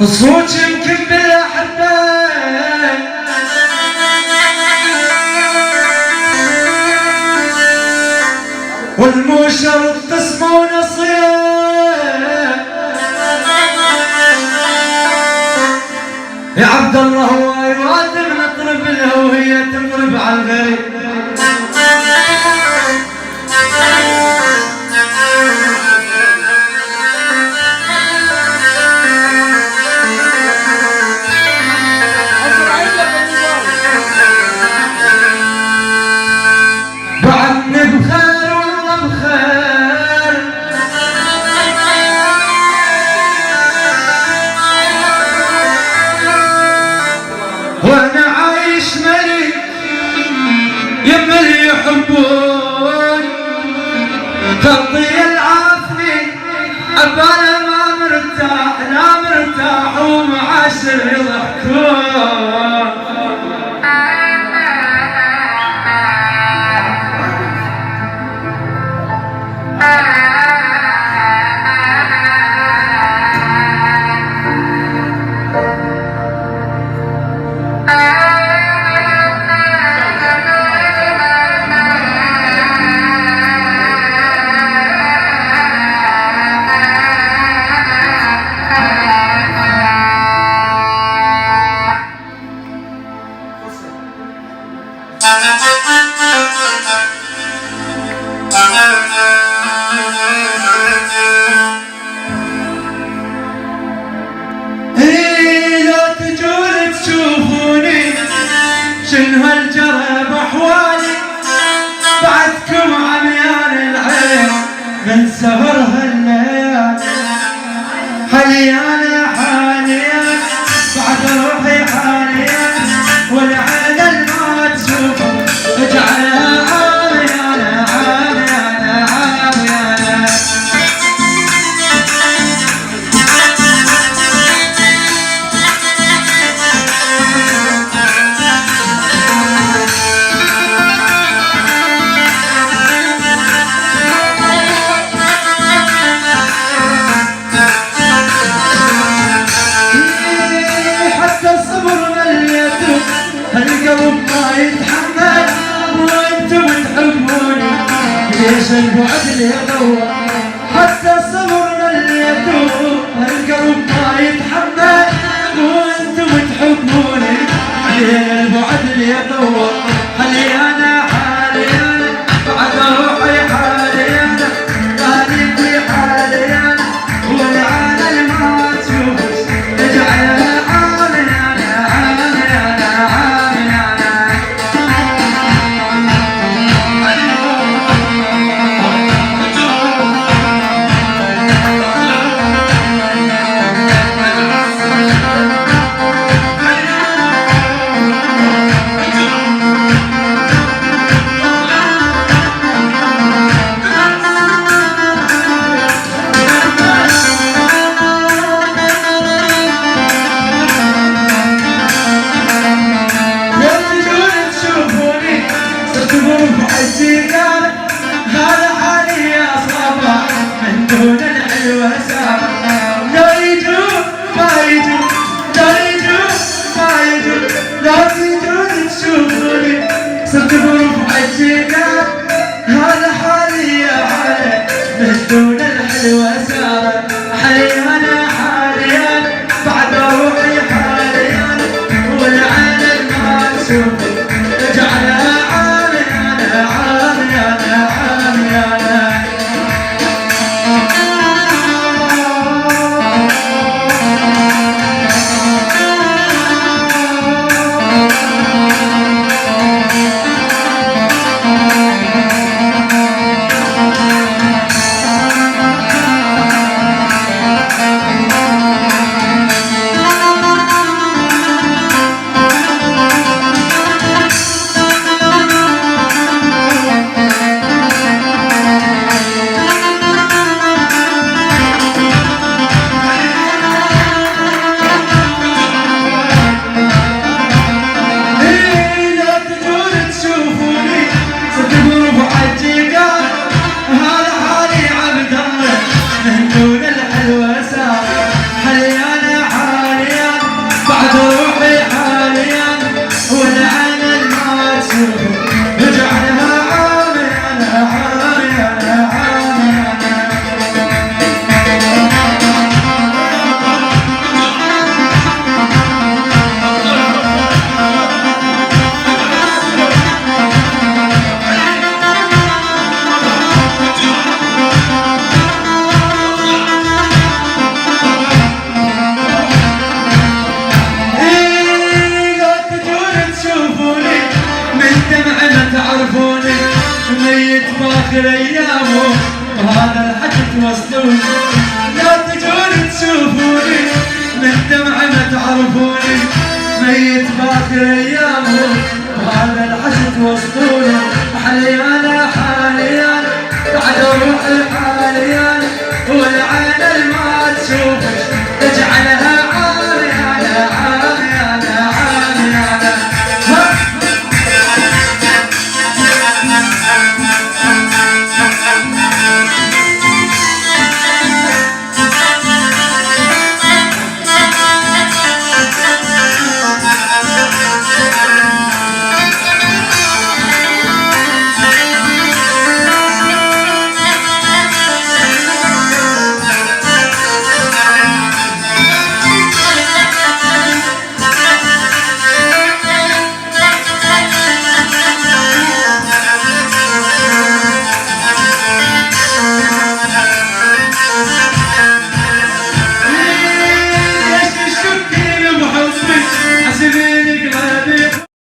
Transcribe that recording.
الصوت يمكن بالاحباب والمشرف تسمعون صيام يا عبد الله هو يرادم نطرب له وهي تضرب على الغريب بعدني بخير والله بخير وانا عايش ملك يما اللي يحبون خطي العافني ابانا ما مرتاح لا مرتاح ومعاشر يضحكون شنو هالجرى بأحوالي بعدكم عميان العين من سهر هالليالي حاليا حاليا بعد روحي حاليا والعين ما تشوفه اجعلها عاميانا عاميانا عاميانا القلب ما يتحمل وانتم تحبوني ليش البعد اللي يدور حتى الصبر اللي يدور القلب ما يتحمل وانتم تحبوني ليه البعد اللي يدور حاليا حاليا بعد روحي حاليا غالبي حاليا والعالم ما تشوفش اجعلها هذا حالي يا صبا من دون الحلوة سابا لا يجون ما يجون لا يجون ما يجون لا تجون تشوفوني صرت بروح عالجيكات هذا حالي يا حالي من دون الحلوة سابا حاليا حاليا بعد روحي حاليا والعالم ما تشوفني اجعلها عاميانا عاميانا عاميانا اجعلها عامر على عامر على عامر. تعرفوني ميت باخر ايامه وهذا الحكي توصلوني. لا تجون تشوفوني من دمعة ما تعرفوني ميت باخر ايامه